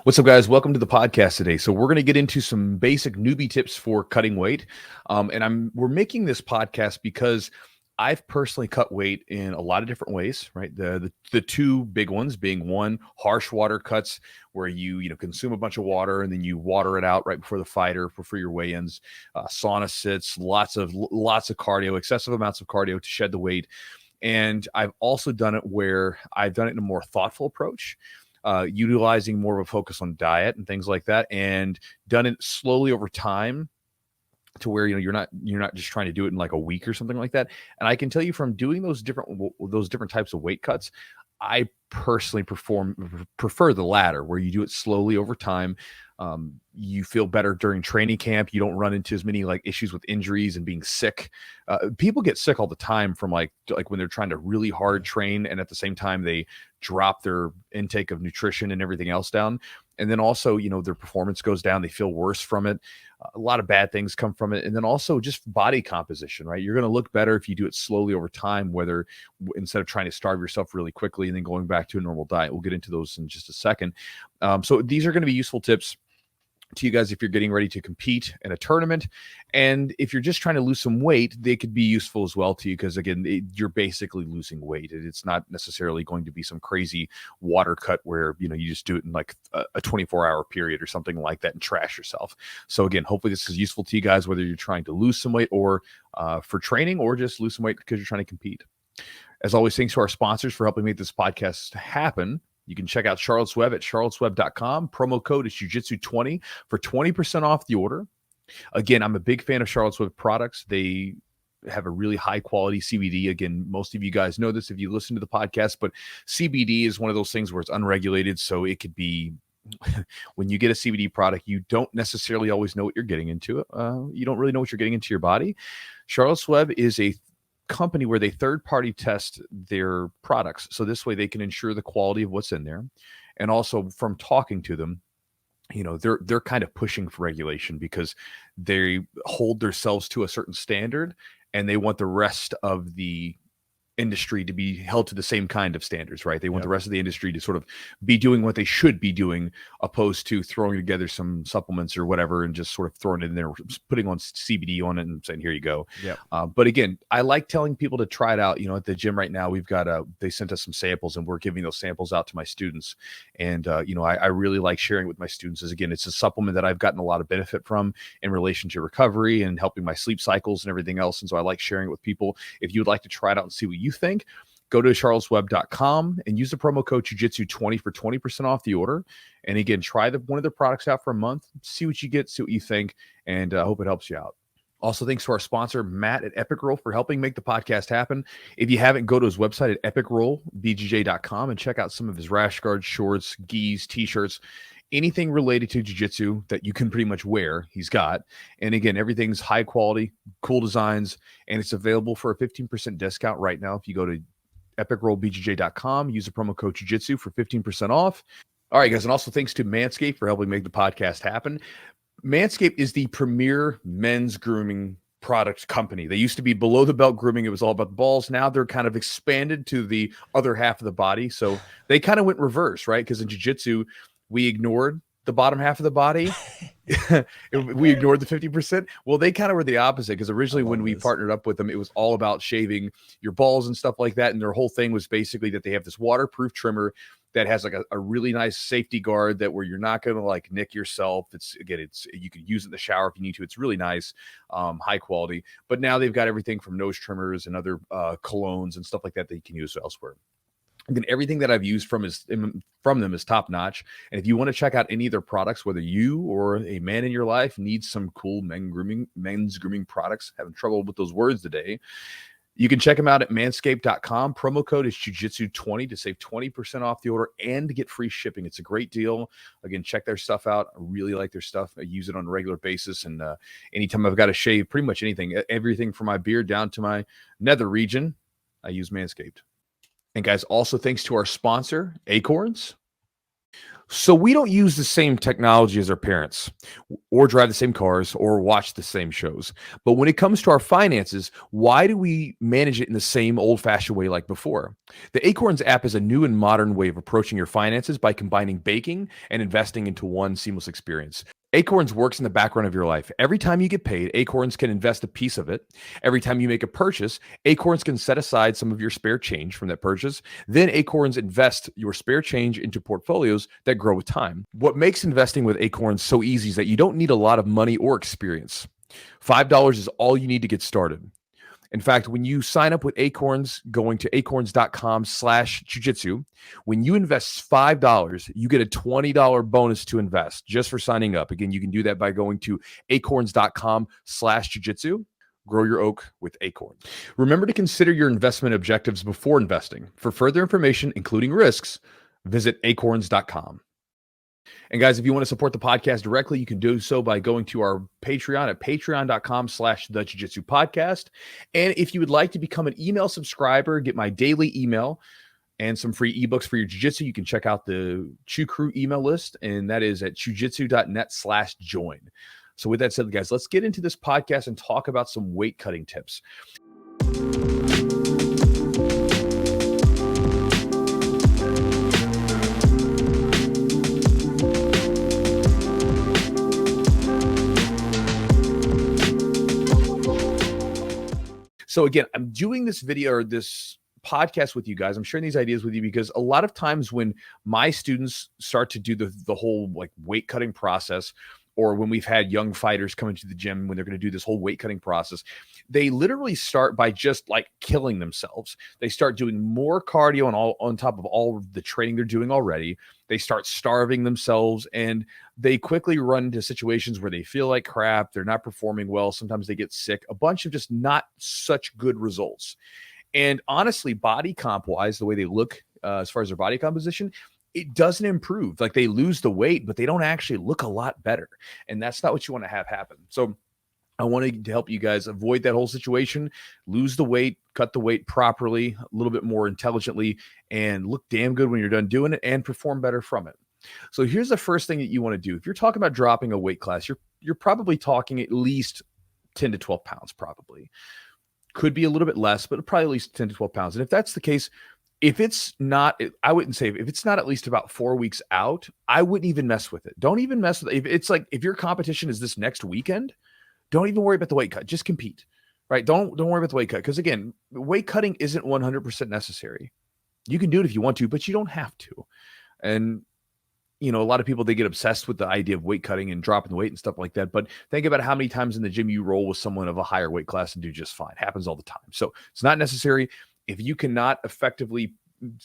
What's up, guys? Welcome to the podcast today. So we're going to get into some basic newbie tips for cutting weight. We're making this podcast because I've personally cut weight in a lot of different ways, right? The two big ones being one, harsh water cuts, where you consume a bunch of water and then you water it out right before the fight or before your weigh-ins. Sauna sits, lots of cardio, excessive amounts of cardio to shed the weight. And I've also done it where I've done it in a more thoughtful approach, utilizing more of a focus on diet and things like that, and done it slowly over time to where you're not just trying to do it in like a week or something like that. And I can tell you from doing those different types of weight cuts, I personally prefer the latter, where you do it slowly over time. You feel better during training camp. You don't run into as many like issues with injuries and being sick. People get sick all the time from like when they're trying to really hard train, and at the same time they drop their intake of nutrition and everything else down. And then also, their performance goes down. They feel worse from it. A lot of bad things come from it. And then also just body composition, right? You're going to look better if you do it slowly over time, whether instead of trying to starve yourself really quickly and then going back to a normal diet. We'll get into those in just a second. So these are going to be useful tips to you guys if you're getting ready to compete in a tournament. And if you're just trying to lose some weight, they could be useful as well to you, because again, you're basically losing weight. It's not necessarily going to be some crazy water cut where you just do it in like a 24-hour period or something like that and trash yourself. So again, hopefully this is useful to you guys, whether you're trying to lose some weight or for training, or just lose some weight because you're trying to compete. As always, thanks to our sponsors for helping make this podcast happen. You can check out Charlotte's Web at charlottesweb.com. Promo code is Jiu-Jitsu20 for 20% off the order. Again, I'm a big fan of Charlotte's Web products. They have a really high quality CBD. Again, most of you guys know this if you listen to the podcast, but CBD is one of those things where it's unregulated. So it could be, when you get a CBD product, you don't necessarily always know what you're getting into. You don't really know what you're getting into your body. Charlotte's Web is a company where they third-party test their products, so this way they can ensure the quality of what's in there. And also, from talking to them, they're kind of pushing for regulation because they hold themselves to a certain standard, and they want the rest of the industry to be held to the same kind of standards, right? They want the rest of the industry to sort of be doing what they should be doing, opposed to throwing together some supplements or whatever and just sort of throwing it in there, putting on CBD on it and saying, here you go. But again, I like telling people to try it out. At the gym right now, we've got they sent us some samples, and we're giving those samples out to my students. And I really like sharing with my students, as again, it's a supplement that I've gotten a lot of benefit from in relation to recovery and helping my sleep cycles and everything else. And so I like sharing it with people. If you'd like to try it out and see what you think, go to charlottesweb.com and use the promo code Jiu-Jitsu20 for 20% off the order. And again, try one of their products out for a month, see what you get, see what you think, and I hope it helps you out. Also, thanks to our sponsor, Matt at Epic Roll, for helping make the podcast happen. If you haven't, go to his website at epicrollbjj.com and check out some of his rash guards, shorts, gis, t-shirts, anything related to jiu-jitsu that you can pretty much wear, he's got. And again, everything's high quality, cool designs, and it's available for a 15% discount right now. If you go to epicrollbjj.com, use the promo code Jiu-Jitsu for 15% off. All right, guys. And also thanks to Manscaped for helping make the podcast happen. Manscaped is the premier men's grooming product company. They used to be below the belt grooming. It was all about the balls. Now they're kind of expanded to the other half of the body. So they kind of went reverse, right? Because in jiu-jitsu, we ignored the bottom half of the body. We ignored the 50%. Well, they kind of were the opposite, because originally when we partnered up with them, it was all about shaving your balls and stuff like that. And their whole thing was basically that they have this waterproof trimmer that has like a really nice safety guard that where you're not going to like nick yourself. You can use it in the shower if you need to. It's really nice, high quality. But now they've got everything from nose trimmers and other colognes and stuff like that you can use elsewhere. Again, everything that I've used from them is top notch. And if you want to check out any of their products, whether you or a man in your life needs some cool men's grooming products, having trouble with those words today, you can check them out at manscaped.com. Promo code is Jiu-Jitsu20 to save 20% off the order and get free shipping. It's a great deal. Again, check their stuff out. I really like their stuff. I use it on a regular basis. And anytime I've got to shave pretty much anything, everything from my beard down to my nether region, I use Manscaped. And guys, also thanks to our sponsor, Acorns. So we don't use the same technology as our parents or drive the same cars or watch the same shows. But when it comes to our finances, why do we manage it in the same old-fashioned way like before? The Acorns app is a new and modern way of approaching your finances by combining baking and investing into one seamless experience. Acorns works in the background of your life. Every time you get paid, Acorns can invest a piece of it. Every time you make a purchase, Acorns can set aside some of your spare change from that purchase. Then Acorns invest your spare change into portfolios that grow with time. What makes investing with Acorns so easy is that you don't need a lot of money or experience. $5 is all you need to get started. In fact, when you sign up with Acorns, going to acorns.com/jujitsu, when you invest $5, you get a $20 bonus to invest just for signing up. Again, you can do that by going to acorns.com/jujitsu. Grow your oak with Acorns. Remember to consider your investment objectives before investing. For further information, including risks, visit acorns.com. And guys, if you want to support the podcast directly, you can do so by going to our Patreon at patreon.com/the Jiu-Jitsu podcast. And if you would like to become an email subscriber, get my daily email and some free ebooks for your jiu-jitsu, you can check out the Chew Crew email list, and that is at chewjitsu.net/join. So with that said, guys, let's get into this podcast and talk about some weight cutting tips. So again, I'm doing this video or this podcast with you guys. I'm sharing these ideas with you because a lot of times when my students start to do the whole like weight cutting process, or when we've had young fighters come into the gym when they're going to do this whole weight cutting process, they literally start by just like killing themselves. They start doing more cardio on top of all of the training they're doing already. They start starving themselves, and they quickly run into situations where they feel like crap. They're not performing well. Sometimes they get sick, a bunch of just not such good results. And honestly, body comp wise, the way they look as far as their body composition, it doesn't improve. Like they lose the weight, but they don't actually look a lot better. And that's not what you want to have happen. So I wanted to help you guys avoid that whole situation, lose the weight, cut the weight properly, a little bit more intelligently, and look damn good when you're done doing it and perform better from it. So here's the first thing that you want to do. If you're talking about dropping a weight class, you're probably talking at least 10 to 12 pounds, probably. Could be a little bit less, but probably at least 10 to 12 pounds. And if that's the case, if it's not, I wouldn't say if it's not at least about 4 weeks out, I wouldn't even mess with it. Don't even mess with it. If it's like, if your competition is this next weekend, don't even worry about the weight cut. Just compete, right? Don't worry about the weight cut. Because again, weight cutting isn't 100% necessary. You can do it if you want to, but you don't have to. And you know, a lot of people, they get obsessed with the idea of weight cutting and dropping the weight and stuff like that. But think about how many times in the gym you roll with someone of a higher weight class and do just fine. Happens all the time. So it's not necessary. If you cannot effectively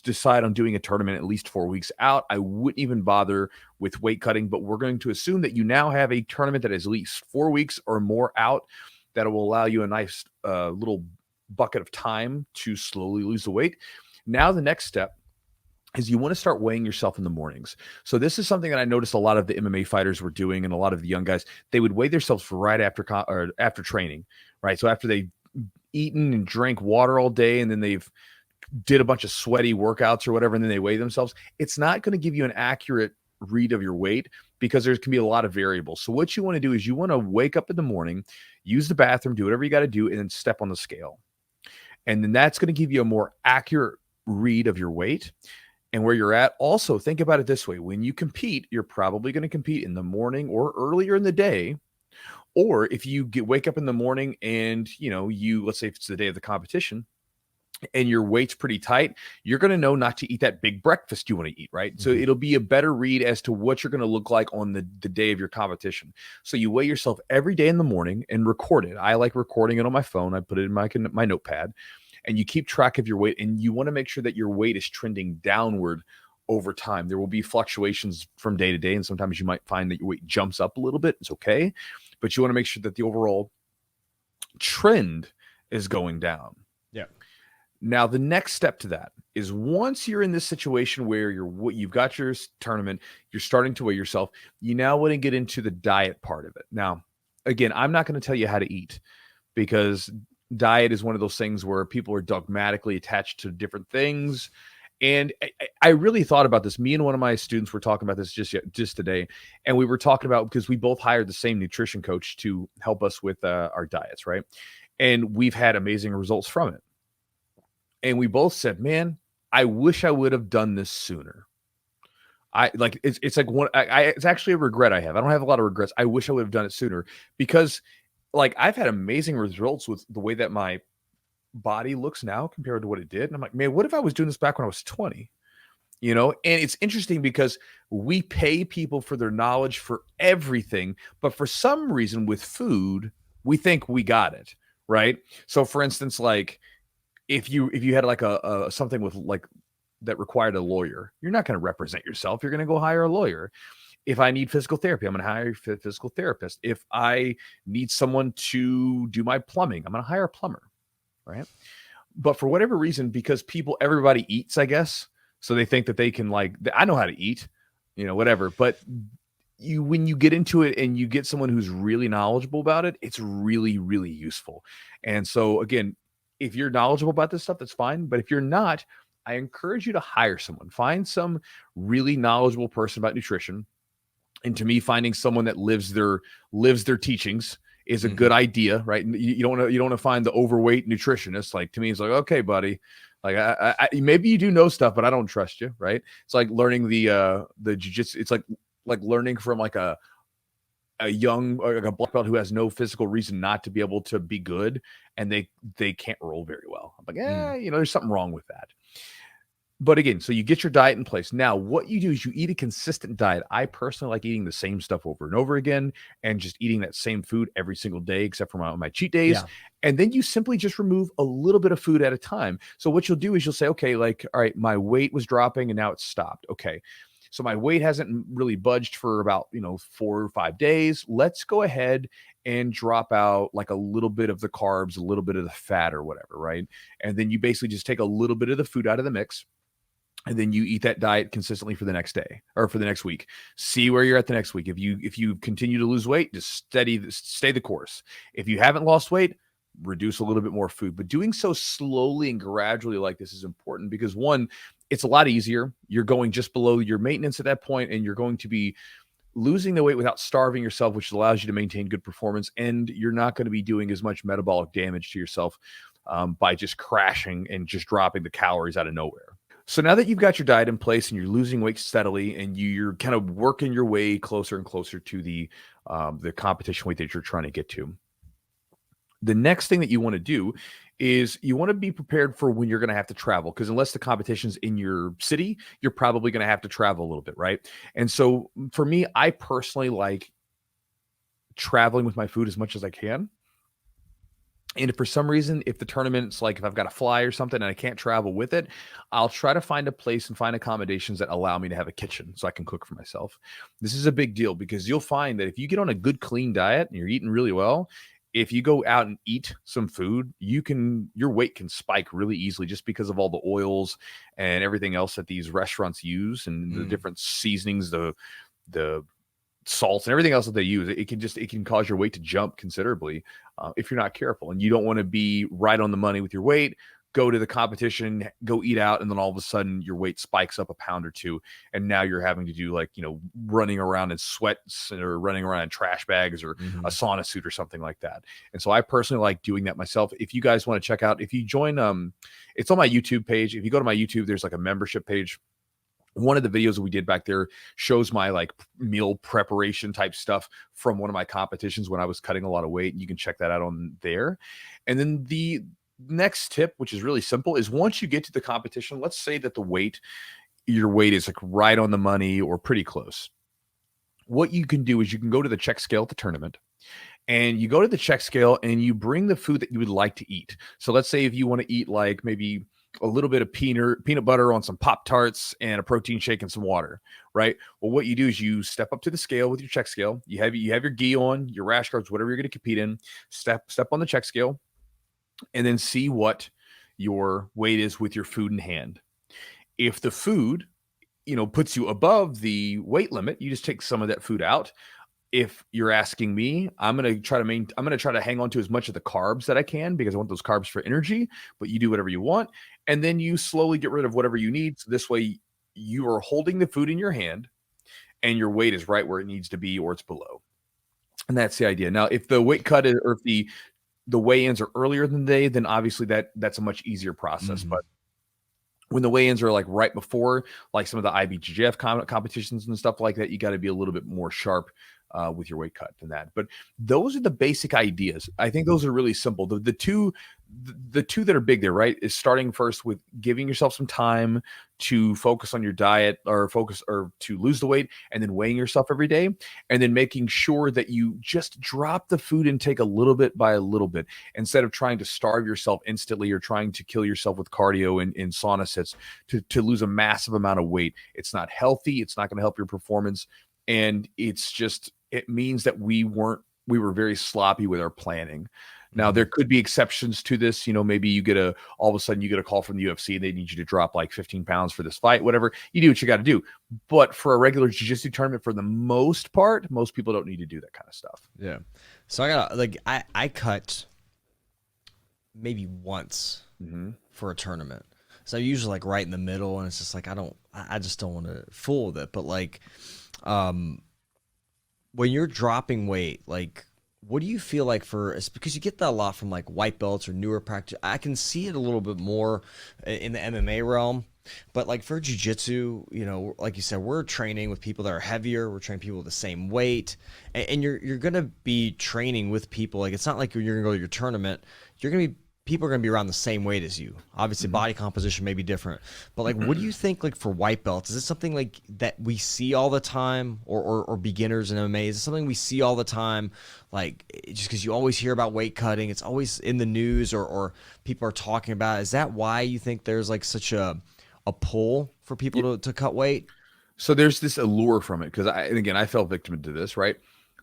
decide on doing a tournament at least 4 weeks out, I wouldn't even bother with weight cutting. But we're going to assume that you now have a tournament that is at least 4 weeks or more out that will allow you a nice little bucket of time to slowly lose the weight. Now the next step is you want to start weighing yourself in the mornings. So this is something that I noticed a lot of the MMA fighters were doing, and a lot of the young guys, they would weigh themselves right after training, right? So after they've eaten and drank water all day, and then they've did a bunch of sweaty workouts or whatever, and then they weigh themselves. It's not going to give you an accurate read of your weight because there can be a lot of variables. So what you want to do is you want to wake up in the morning, use the bathroom, do whatever you got to do, and then step on the scale. And then that's going to give you a more accurate read of your weight and where you're at. Also, think about it this way. When you compete, you're probably going to compete in the morning or earlier in the day. Or if you wake up in the morning and, you know, let's say if it's the day of the competition and your weight's pretty tight, you're going to know not to eat that big breakfast you want to eat, right? Mm-hmm. So it'll be a better read as to what you're going to look like on the day of your competition. So you weigh yourself every day in the morning and record it. I like recording it on my phone. I put it in my notepad. And you keep track of your weight, and you want to make sure that your weight is trending downward over time. There will be fluctuations from day to day, and sometimes you might find that your weight jumps up a little bit. It's okay, but you want to make sure that the overall trend is going down. Yeah. Now, the next step to that is once you're in this situation where you've got your tournament, you're starting to weigh yourself, you now want to get into the diet part of it. Now, again, I'm not going to tell you how to eat because diet is one of those things where people are dogmatically attached to different things. And I really thought about this. Me and one of my students were talking about this just today, and we were talking about, because we both hired the same nutrition coach to help us with our diets, right? And we've had amazing results from it. And we both said, "Man, I wish I would have done this sooner." I like it's like one it's actually a regret I have. I don't have a lot of regrets. I wish I would have done it sooner, because like I've had amazing results with the way that my body looks now compared to what it did. And I'm like, man, what if I was doing this back when I was 20? You know, and it's interesting because we pay people for their knowledge for everything, but for some reason with food, we think we got it, right? So for instance, like if you had like a something with like that required a lawyer, you're not going to represent yourself. You're going to go hire a lawyer. If I need physical therapy, I'm going to hire a physical therapist. If I need someone to do my plumbing, I'm going to hire a plumber, right? But for whatever reason, because everybody eats, I guess, so they think that they can like, I know how to eat, you know, whatever. But when you get into it and you get someone who's really knowledgeable about it, it's really, really useful. And so again, if you're knowledgeable about this stuff, that's fine. But if you're not, I encourage you to hire someone. Find some really knowledgeable person about nutrition. And to me, finding someone that lives their teachings is a good idea, right? You don't want to find the overweight nutritionist. Like, to me, it's like, okay, buddy, like I maybe you do know stuff, but I don't trust you, right? It's like learning the jiu-jitsu. It's like learning from like a young, like a black belt who has no physical reason not to be able to be good, and they can't roll very well. I'm like, you know, there's something wrong with that. But again, so you get your diet in place. Now, what you do is you eat a consistent diet. I personally like eating the same stuff over and over again and just eating that same food every single day, except for my cheat days. Yeah. And then you simply just remove a little bit of food at a time. So what you'll do is you'll say, okay, like, all right, my weight was dropping and now it's stopped. Okay. So my weight hasn't really budged for about, 4 or 5 days. Let's go ahead and drop out like a little bit of the carbs, a little bit of the fat or whatever, right? And then you basically just take a little bit of the food out of the mix. And then you eat that diet consistently for the next day or for the next week. See where you're at the next week. If you continue to lose weight, just stay the course. If you haven't lost weight, reduce a little bit more food. But doing so slowly and gradually like this is important because, one, it's a lot easier. You're going just below your maintenance at that point, and you're going to be losing the weight without starving yourself, which allows you to maintain good performance. And you're not going to be doing as much metabolic damage to yourself by just crashing and just dropping the calories out of nowhere. So now that you've got your diet in place and you're losing weight steadily and you're kind of working your way closer and closer to the competition weight that you're trying to get to, the next thing that you want to do is you want to be prepared for when you're going to have to travel, because unless the competition's in your city, you're probably going to have to travel a little bit, right? And so for me, I personally like traveling with my food as much as I can. And if for some reason, if the tournament's like, if I've got to fly or something and I can't travel with it, I'll try to find a place and find accommodations that allow me to have a kitchen so I can cook for myself. This is a big deal because you'll find that if you get on a good, clean diet and you're eating really well, if you go out and eat some food, your weight can spike really easily just because of all the oils and everything else that these restaurants use and the different seasonings, the salts and everything else that they use. It can cause your weight to jump considerably if you're not careful. And you don't want to be right on the money with your weight, go to the competition, go eat out, and then all of a sudden your weight spikes up a pound or two, and now you're having to do running around in sweats or running around in trash bags or a sauna suit or something like that. And so I personally like doing that myself. If you guys want to check out, if you join, it's on my YouTube page. If you go to my YouTube, there's like a membership page. One of the videos that we did back there shows my like meal preparation type stuff from one of my competitions when I was cutting a lot of weight. And you can check that out on there. And then the next tip, which is really simple, is once you get to the competition, let's say that your weight is like right on the money or pretty close. What you can do is you can go to the check scale at the tournament, and you go to the check scale and you bring the food that you would like to eat. So let's say if you want to eat like maybe a little bit of peanut butter on some Pop-Tarts and a protein shake and some water, right? Well, what you do is you step up to the scale with your check scale. You have your gi on, your rash guards, whatever you're going to compete in. Step on the check scale, and then see what your weight is with your food in hand. If the food, puts you above the weight limit, you just take some of that food out. If you're asking me, I'm going to try to hang on to as much of the carbs that I can because I want those carbs for energy, but you do whatever you want. and then you slowly get rid of whatever you need. So this way you are holding the food in your hand and your weight is right where it needs to be or it's below. And that's the idea. Now, if the weight cut is, or if the weigh-ins are earlier than the day, then obviously that's a much easier process. But when the weigh-ins are like right before, like some of the IBJJF competitions and stuff like that, you got to be a little bit more sharp with your weight cut than that. But those are the basic ideas. I think those are really simple. The two that are big there, right, is starting first with giving yourself some time to focus on your diet or to lose the weight, and then weighing yourself every day, and then making sure that you just drop the food intake a little bit by a little bit instead of trying to starve yourself instantly or trying to kill yourself with cardio and sauna sits to lose a massive amount of weight. It's not healthy. It's not going to help your performance. And it means that we were very sloppy with our planning. Now, there could be exceptions to this. Maybe all of a sudden you get a call from the UFC and they need you to drop like 15 pounds for this fight, whatever. You do what you got to do. But for a regular jiu-jitsu tournament, for the most part, most people don't need to do that kind of stuff. Yeah. So I cut maybe once for a tournament. So usually like right in the middle, and it's just like, I just don't want to fool with it. But like, when you're dropping weight, like, what do you feel like it's because you get that a lot from like white belts or newer practice. I can see it a little bit more in the MMA realm, but like for jiu-jitsu, like you said, we're training with people that are heavier. We're training people with the same weight, and you're going to be training with people. Like, it's not like you're going to go to your tournament. People are going to be around the same weight as you. Obviously, body composition may be different. But, like, what do you think, like, for white belts? Is it something, like, that we see all the time, or beginners in MMA? Is it something we see all the time, like, just because you always hear about weight cutting? It's always in the news, or people are talking about it. Is that why you think there's, like, such a pull for people to cut weight? So there's this allure from it, because I fell victim to this, right?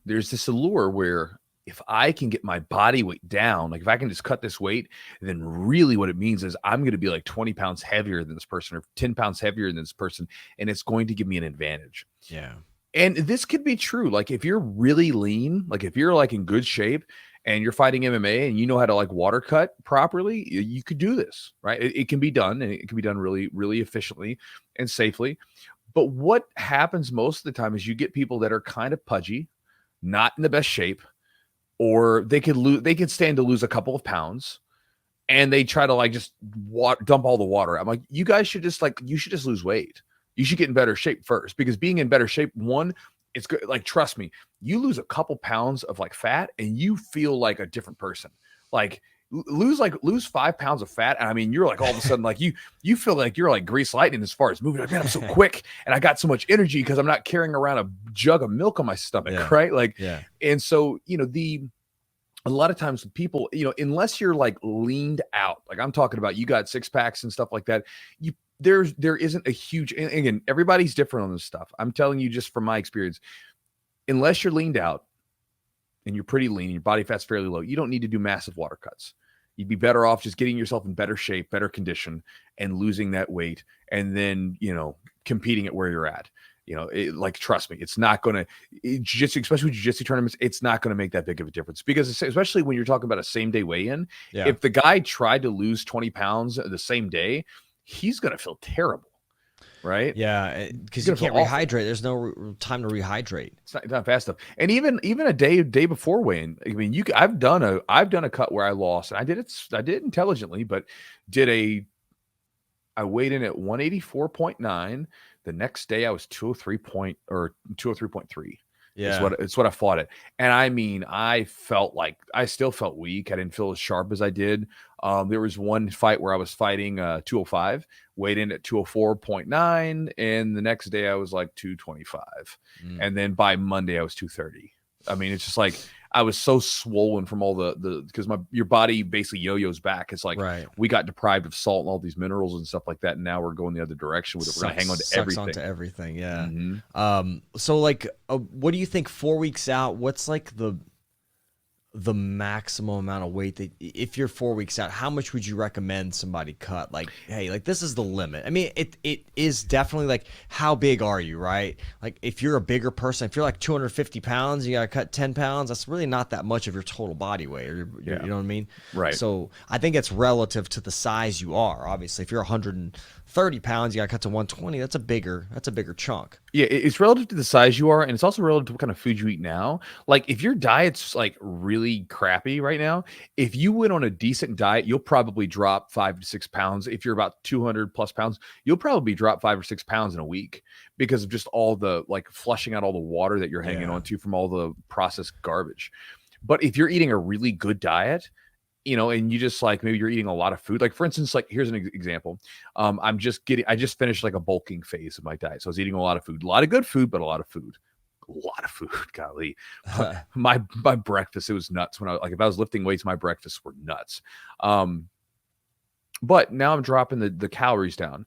There's this allure where if I can get my body weight down, like if I can just cut this weight, then really what it means is I'm going to be like 20 pounds heavier than this person or 10 pounds heavier than this person. And it's going to give me an advantage. Yeah. And this could be true. Like if you're really lean, like if you're like in good shape and you're fighting MMA and you know how to like water cut properly, you could do this, right? It can be done, and it can be done really, really efficiently and safely. But what happens most of the time is you get people that are kind of pudgy, not in the best shape, or they could stand to lose a couple of pounds, and they try to like just dump all the water. I'm like, you guys should just lose weight. You should get in better shape first, because being in better shape, one, it's good. Like, trust me, you lose a couple pounds of like fat and you feel like a different person. Like lose 5 pounds of fat. And I mean, you're like, all of a sudden, like you feel like you're like grease lightning as far as moving. Like, man, I'm so quick and I got so much energy because I'm not carrying around a jug of milk on my stomach. Right. Like, and so, a lot of times people, unless you're like leaned out, like I'm talking about, you got 6-packs and stuff like that, there isn't a huge, and again, everybody's different on this stuff. I'm telling you just from my experience, unless you're leaned out and you're pretty lean, your body fat's fairly low, you don't need to do massive water cuts. You'd be better off just getting yourself in better shape, better condition, and losing that weight, and then, competing at where you're at. Like, trust me, it's not going to, jiu-jitsu, especially with jiu-jitsu tournaments, it's not going to make that big of a difference, because especially when you're talking about a same day weigh-in, if the guy tried to lose 20 pounds the same day, he's going to feel terrible. Right. Yeah. Because you can't rehydrate. There's no time to rehydrate. It's not fast enough. And even a day before weigh-in, I mean, I've done a cut where I lost, and I did it intelligently, but I weighed in at 184.9. The next day I was 203.3. Yeah. It's what I fought at. And I mean, I still felt weak. I didn't feel as sharp as I did. There was one fight where I was fighting 205, weighed in at 204.9. And the next day I was like 225. And then by Monday I was 230. I mean, it's just like, I was so swollen from all because your body basically yo-yos back. It's like, we got deprived of salt and all these minerals and stuff like that. And now we're going the other direction with it. We're going to hang on to everything. Onto everything. Yeah. So like, what do you think 4 weeks out? What's like the maximum amount of weight that, if you're 4 weeks out, how much would you recommend somebody cut? Like, hey, like this is the limit. I mean, it is definitely like, how big are you, right? Like if you're a bigger person, if you're like 250 pounds, you got to cut 10 pounds. That's really not that much of your total body weight. Or you know what I mean? Right. So I think it's relative to the size you are. Obviously, if you're 130 pounds, you got to cut to 120. That's a bigger chunk. Yeah, it's relative to the size you are, and it's also relative to what kind of food you eat now. Like, if your diet's like really crappy right now, if you went on a decent diet, you'll probably drop 5 to 6 pounds. If you're about 200 plus pounds, you'll probably drop 5 or 6 pounds in a week because of just all the like flushing out all the water that you're hanging on to from all the processed garbage. But if you're eating a really good diet, and you just like, maybe you're eating a lot of food. Like for instance, like here's an example. I just finished like a bulking phase of my diet. So I was eating a lot of food, a lot of good food, but a lot of food, golly. my breakfast, it was nuts when if I was lifting weights, my breakfasts were nuts. But now I'm dropping the calories down.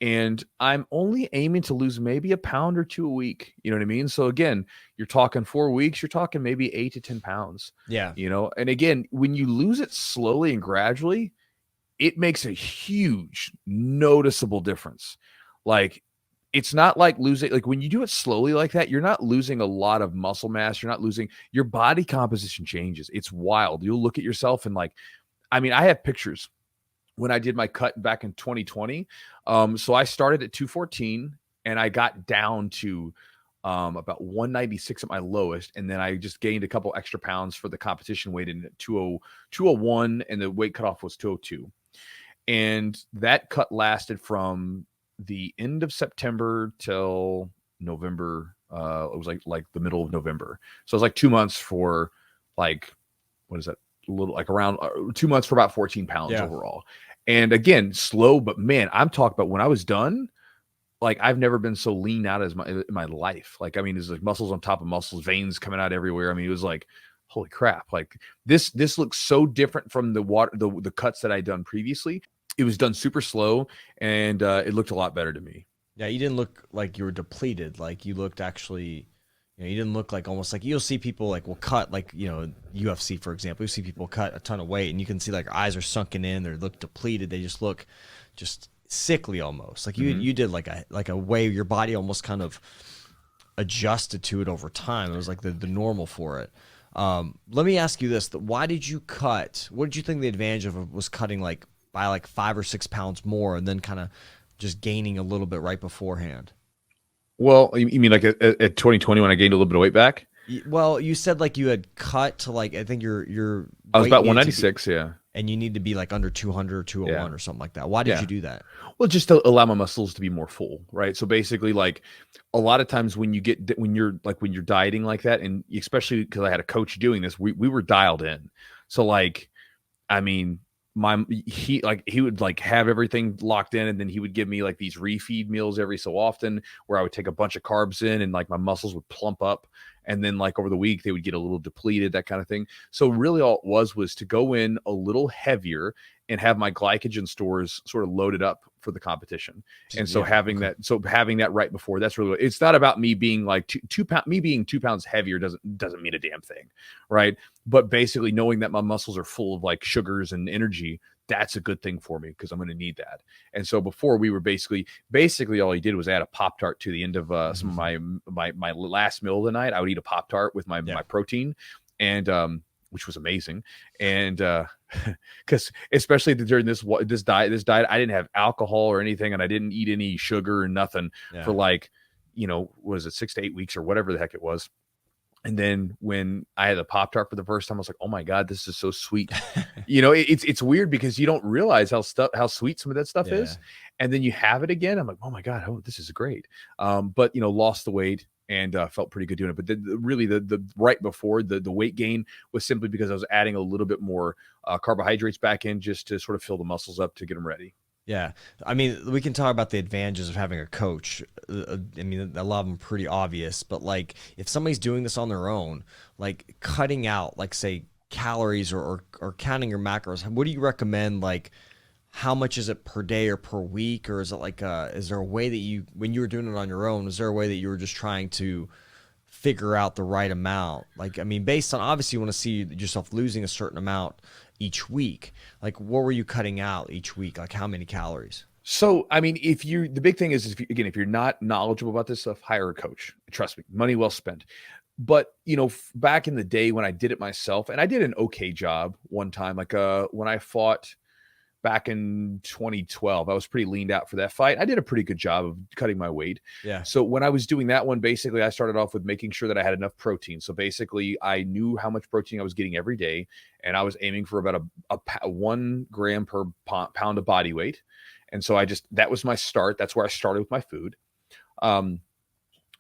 And I'm only aiming to lose maybe a pound or two a week. You know what I mean? So again, you're talking 4 weeks, you're talking maybe 8 to 10 pounds. Yeah. And again, when you lose it slowly and gradually, it makes a huge noticeable difference. Like, it's not like losing, like when you do it slowly like that, you're not losing a lot of muscle mass. You're not losing, your body composition changes. It's wild. You'll look at yourself and like, I mean, I have pictures when I did my cut back in 2020. So I started at 214 and I got down to about 196 at my lowest. And then I just gained a couple extra pounds for the competition weight in 201, and the weight cutoff was 202. And that cut lasted from the end of September till November. It was like the middle of November. So it was like 2 months for like, what is that? A little like around 2 months for about 14 pounds overall. And again, slow, but man, I'm talking about when I was done, like I've never been so lean out in my life. Like, I mean, there's like muscles on top of muscles, veins coming out everywhere. I mean, it was like, holy crap. Like this looks so different from the cuts that I'd done previously. It was done super slow, and it looked a lot better to me. Yeah, you didn't look like you were depleted. Like you looked actually, you didn't look like, almost like, you'll see people like will cut, like, UFC, for example. You see people cut a ton of weight and you can see like eyes are sunken in, they look depleted. They just look just sickly almost. Like you did like a way your body almost kind of adjusted to it over time. It was like the normal for it. Let me ask you this. Why did you cut? What did you think the advantage of it was, cutting like by like 5 or 6 pounds more and then kind of just gaining a little bit right beforehand? Well, you mean like at 2020 when I gained a little bit of weight back? Well, you said like you had cut to like, I think your I was weight about needed 196, yeah. and you need to be like under 200 or 201 or something like that. Why did you do that? Well, just to allow my muscles to be more full, right? So basically, like a lot of times when you're dieting like that, and especially because I had a coach doing this, we were dialed in. So like, I mean, he would like have everything locked in, and then he would give me like these refeed meals every so often where I would take a bunch of carbs in, and like my muscles would plump up, and then like over the week they would get a little depleted, that kind of thing. So really all it was to go in a little heavier and have my glycogen stores sort of loaded up for the competition. And so having that right before, that's really, it's not about me being like me being 2 pounds heavier doesn't mean a damn thing, right? But basically knowing that my muscles are full of like sugars and energy, that's a good thing for me because I'm going to need that. And so before, we were basically all he did was add a Pop-Tart to the end of some of my last meal of the night. I would eat a Pop-Tart with my protein, and which was amazing. And because especially during this diet, I didn't have alcohol or anything, and I didn't eat any sugar or nothing for like, was it 6 to 8 weeks or whatever the heck it was. And then when I had the Pop-Tart for the first time, I was like, oh my God, this is so sweet. It's weird because you don't realize how sweet some of that stuff is. And then you have it again. I'm like, oh my God, this is great. But lost the weight and felt pretty good doing it. But really the right before the weight gain was simply because I was adding a little bit more carbohydrates back in, just to sort of fill the muscles up to get them ready. Yeah. I mean, we can talk about the advantages of having a coach. I mean, a lot of them pretty obvious, but like if somebody's doing this on their own, like cutting out, like say calories or counting your macros, what do you recommend? Like how much is it per day or per week? Or is it like, is there a way that when you were doing it on your own, is there a way that you were just trying to figure out the right amount? Like, I mean, based on, obviously you want to see yourself losing a certain amount each week. Like, what were you cutting out each week? Like, how many calories? So, I mean, the big thing is if you're not knowledgeable about this stuff, hire a coach. Trust me, money well spent. But, back in the day when I did it myself, and I did an okay job one time, like when I fought back in 2012, I was pretty leaned out for that fight. I did a pretty good job of cutting my weight. Yeah. So when I was doing that one, basically I started off with making sure that I had enough protein. So basically I knew how much protein I was getting every day, and I was aiming for about a 1 gram per pound of body weight. And so that was my start. That's where I started with my food.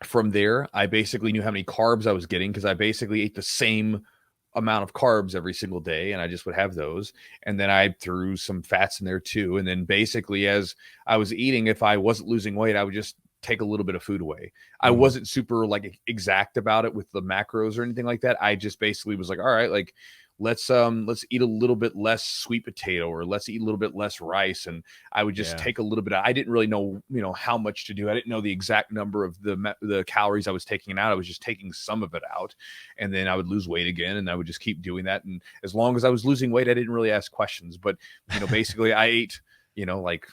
From there, I basically knew how many carbs I was getting, because I basically ate the same amount of carbs every single day, and I just would have those. And then I threw some fats in there too. And then basically, as I was eating, if I wasn't losing weight, I would just take a little bit of food away. I wasn't super like exact about it with the macros or anything like that. I just basically was like, all right, like let's eat a little bit less sweet potato, or let's eat a little bit less rice. And I would just take a little bit I didn't really know, how much to do. I didn't know the exact number of the calories I was taking out. I was just taking some of it out, and then I would lose weight again, and I would just keep doing that. And as long as I was losing weight, I didn't really ask questions. But basically I ate like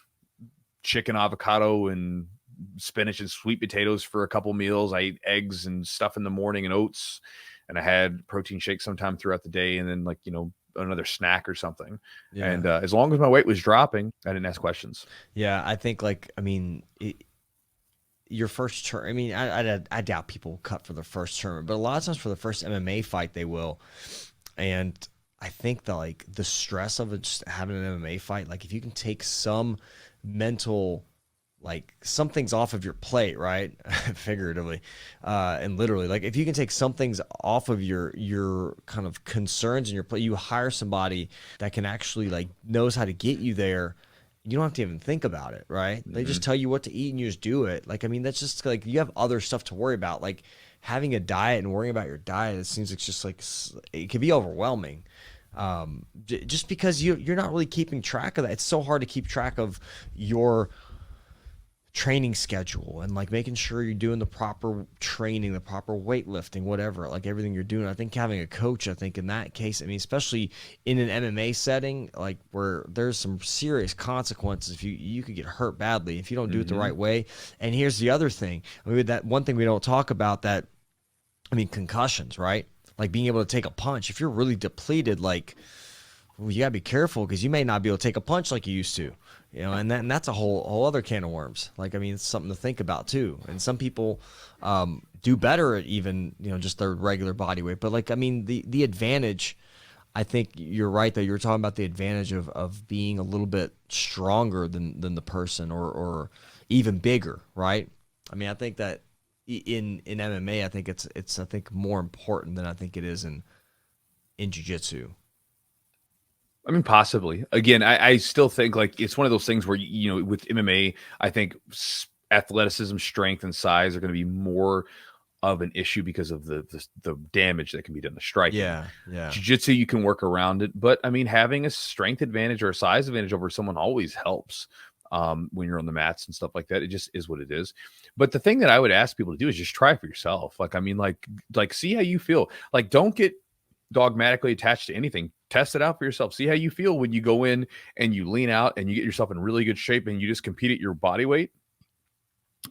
chicken, avocado, and spinach and sweet potatoes for a couple meals. I ate eggs and stuff in the morning, and oats, and I had protein shakes sometime throughout the day, and then another snack or something. Yeah. And as long as my weight was dropping, I didn't ask questions. Yeah, I think your first turn. I mean, I doubt people cut for the first tournament, but a lot of times for the first MMA fight they will. And I think that the stress of just having an MMA fight, like if you can take some mental, some things off of your plate, right? Figuratively, and literally, if you can take some things off of your kind of concerns in your plate, you hire somebody that can actually knows how to get you there. You don't have to even think about it, right? Mm-hmm. They just tell you what to eat and you just do it. That's just you have other stuff to worry about. Having a diet and worrying about your diet, it seems just it can be overwhelming. Just because you're not really keeping track of that. It's so hard to keep track of your training schedule and making sure you're doing the proper training, the proper weightlifting, whatever, everything you're doing. I think having a coach, in that case, I mean, especially in an MMA setting, where there's some serious consequences if you could get hurt badly if you don't do it the right way. And here's the other thing. I mean, that one thing we don't talk about concussions, right? Being able to take a punch. If you're really depleted, you gotta be careful, because you may not be able to take a punch like you used to. And that's a whole other can of worms. It's something to think about too. And some people do better at even, just their regular body weight. But the advantage, I think you're right, though. You were talking about the advantage of being a little bit stronger than the person, or even bigger, right? I mean, I think that in MMA, I think it's more important than I think it is in Jiu-Jitsu. I mean, possibly. Again, I still think it's one of those things where, with MMA, I think athleticism, strength, and size are going to be more of an issue because of the damage that can be done, the striking. Yeah. Jiu-Jitsu, you can work around it. But, I mean, having a strength advantage or a size advantage over someone always helps when you're on the mats and stuff like that. It just is what it is. But the thing that I would ask people to do is just try for yourself. See how you feel. Don't get dogmatically attached to anything. Test it out for yourself. See how you feel when you go in and you lean out and you get yourself in really good shape and you just compete at your body weight.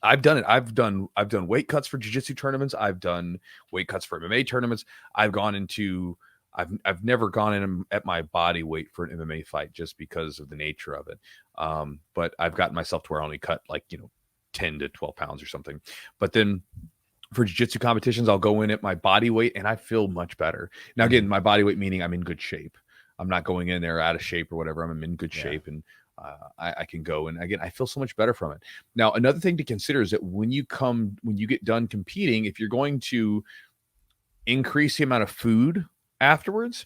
I've done it. I've done weight cuts for jiu-jitsu tournaments. I've done weight cuts for MMA tournaments. I've never gone in at my body weight for an MMA fight just because of the nature of it. But I've gotten myself to where I only cut 10 to 12 pounds or something. But then for jiu-jitsu competitions, I'll go in at my body weight and I feel much better. Now, again, my body weight meaning I'm in good shape. I'm not going in there out of shape or whatever. I'm in good shape, and I can go. And again, I feel so much better from it. Now, another thing to consider is that when you get done competing, if you're going to increase the amount of food afterwards,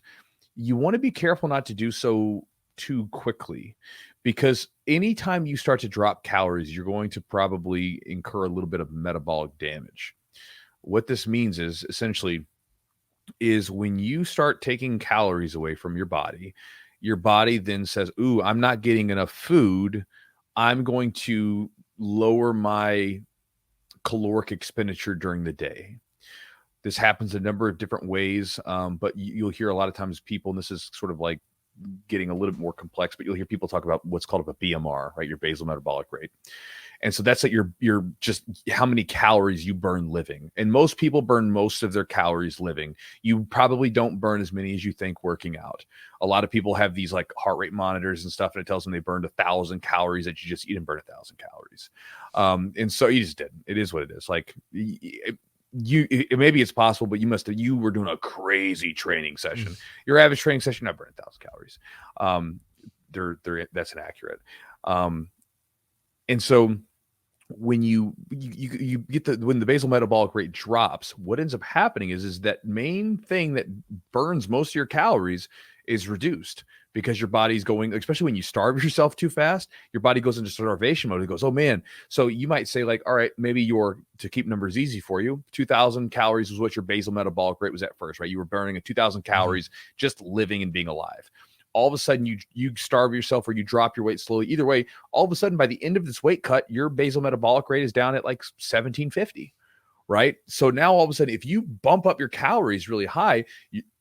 you want to be careful not to do so too quickly, because anytime you start to drop calories, you're going to probably incur a little bit of metabolic damage. What this means is essentially when you start taking calories away from your body then says, ooh, I'm not getting enough food. I'm going to lower my caloric expenditure during the day. This happens a number of different ways, but you'll hear a lot of times people, and this is sort of like getting a little bit more complex, but you'll hear people talk about what's called a BMR, right? Your basal metabolic rate. And so that's like you're just how many calories you burn living. And most people burn most of their calories living. You probably don't burn as many as you think working out. A lot of people have these like heart rate monitors and stuff, and it tells them they burned 1,000 calories that you just eat and burn 1,000 calories. And so you just didn't. It is what it is. Like maybe it's possible, but you were doing a crazy training session. Your average training session, not burn 1,000 calories. That's inaccurate. And so when you get when the basal metabolic rate drops, what ends up happening is that main thing that burns most of your calories is reduced, because your body's going, especially when you starve yourself too fast, your body goes into starvation mode. It goes, oh man. So you might say like, all right, maybe to keep numbers easy for you, 2,000 calories was what your basal metabolic rate was at first, right? You were burning 2,000 calories just living and being alive. All of a sudden you starve yourself or you drop your weight slowly. Either way, all of a sudden by the end of this weight cut, your basal metabolic rate is down at like 1,750, right? So now all of a sudden, if you bump up your calories really high,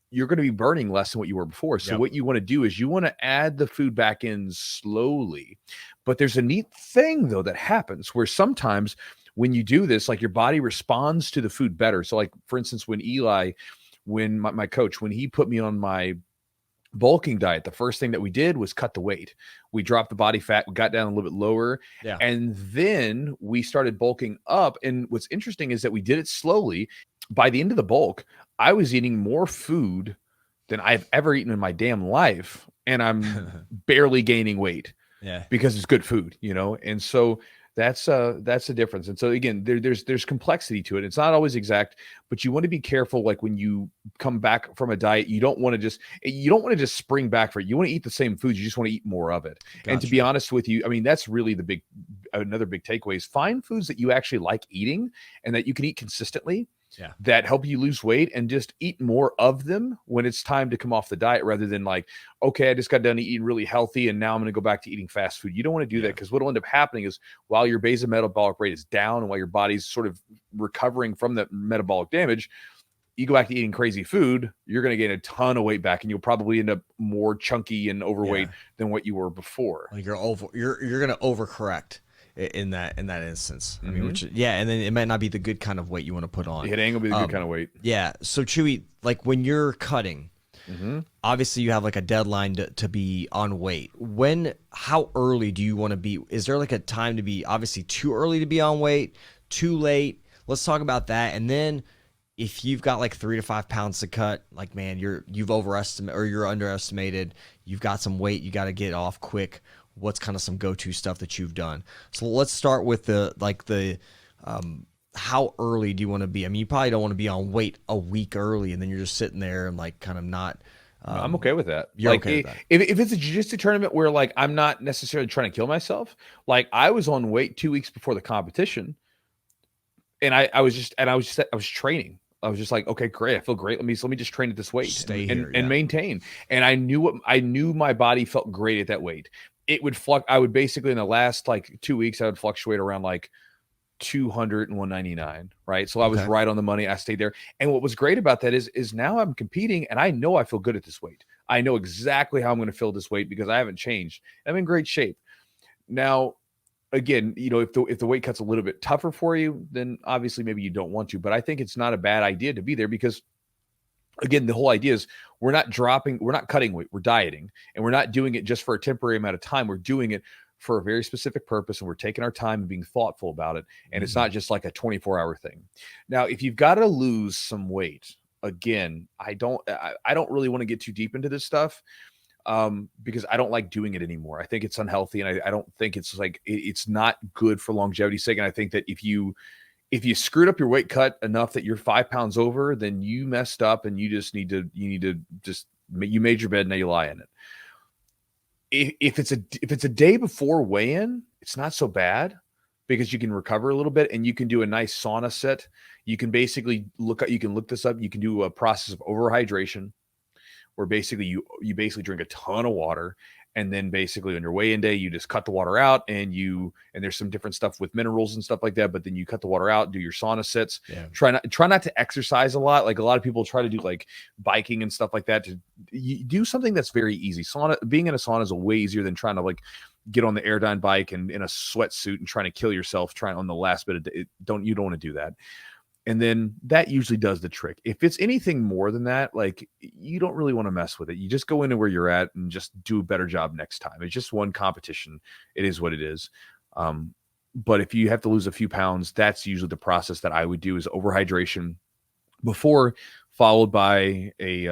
you're going to be burning less than what you were before. So what you want to do is you want to add the food back in slowly. But there's a neat thing though that happens where sometimes when you do this, like your body responds to the food better. So like for instance, when my coach, when he put me on my bulking diet, the first thing that we did was cut the weight. We dropped the body fat, we got down a little bit lower, and then we started bulking up. And what's interesting is that we did it slowly. By the end of the bulk, I was eating more food than I've ever eaten in my damn life, and I'm barely gaining weight. Because it's good food, and so that's the difference. And so again, there's complexity to it. It's not always exact, but you want to be careful. Like when you come back from a diet, you don't want to just spring back for it. You want to eat the same food. You just want to eat more of it. Gotcha. And to be honest with you, I mean, that's really another big takeaway is find foods that you actually like eating and that you can eat consistently. That help you lose weight, and just eat more of them when it's time to come off the diet, rather than like, okay, I just got done eating really healthy and now I'm going to go back to eating fast food. You don't want to do that, because what will end up happening is while your basal metabolic rate is down and while your body's sort of recovering from that metabolic damage, you go back to eating crazy food, you're going to gain a ton of weight back, and you'll probably end up more chunky and overweight than what you were before. Like you're going to overcorrect in that instance. I mean, and then it might not be the good kind of weight you want to put on. It ain't gonna be the good kind of weight. Yeah. So Chewy, like when you're cutting, obviously you have like a deadline to be on weight. How early do you want to be? Is there like a time to be obviously too early to be on weight, too late? Let's talk about that. And then if you've got like 3 to 5 pounds to cut, like, man, you've overestimated or you're underestimated, you've got some weight, you got to get off quick. What's kind of some go-to stuff that you've done? So let's start with how early do you want to be? I mean, you probably don't want to be on weight a week early and then you're just sitting there and like kind of not. I'm okay with that. You're like, okay with that. If it's a jiu-jitsu tournament where like I'm not necessarily trying to kill myself, like I was on weight 2 weeks before the competition, and I was training. I was just like, okay, great. I feel great. Let me just train at this weight and maintain. And I knew my body felt great at that weight. I would basically in the last like 2 weeks, I would fluctuate around like 200 and 199. Right. So I was right on the money. I stayed there. And what was great about that is now I'm competing and I know I feel good at this weight. I know exactly how I'm going to fill this weight because I haven't changed. I'm in great shape. Now, again, if the weight cut's a little bit tougher for you, then obviously maybe you don't want to, but I think it's not a bad idea to be there because again, the whole idea is we're not cutting weight, we're dieting, and we're not doing it just for a temporary amount of time. We're doing it for a very specific purpose, and we're taking our time and being thoughtful about it. And it's not just like a 24-hour thing. Now, if you've got to lose some weight, again, I don't really want to get too deep into this stuff. Because I don't like doing it anymore. I think it's unhealthy, and I don't think it's like it's not good for longevity's sake. And I think that if you screwed up your weight cut enough that you're 5 pounds over, then you messed up, and you made your bed, now you lie in it. If it's a day before weigh-in, it's not so bad because you can recover a little bit and you can do a nice sauna set. You can basically look this up. You can do a process of overhydration, where basically you basically drink a ton of water, And then basically on your weigh-in day, you just cut the water out, and there's some different stuff with minerals and stuff like that. But then you cut the water out, do your sauna sits. Yeah. Try not to exercise a lot. Like a lot of people try to do like biking and stuff like that. You do something that's very easy. Being in a sauna is way easier than trying to like get on the Airdyne bike and in a sweatsuit and trying to kill yourself trying on the last bit of it. You don't want to do that. And then that usually does the trick. If it's anything more than that, like you don't really want to mess with it. You just go into where you're at and just do a better job next time. It's just one competition. It is what it is. But if you have to lose a few pounds, that's usually the process that I would do is overhydration before, followed by a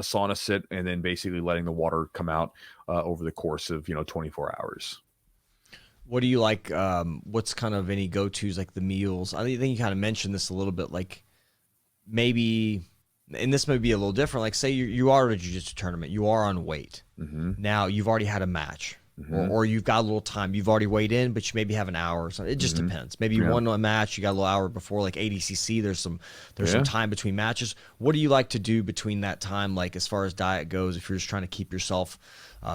sauna sit, and then basically letting the water come out over the course of 24 hours. What do you like? What's kind of any go-tos, like the meals? I think you kind of mentioned this a little bit, like maybe, and this may be a little different. Like say you are at a jiu-jitsu tournament, you are on weight. Mm-hmm. Now you've already had a match, mm-hmm. or you've got a little time. You've already weighed in, but you maybe have an hour or something. It just depends. Maybe you won a match, you got a little hour before, like ADCC. There's some time between matches. What do you like to do between that time, like as far as diet goes, if you're just trying to keep yourself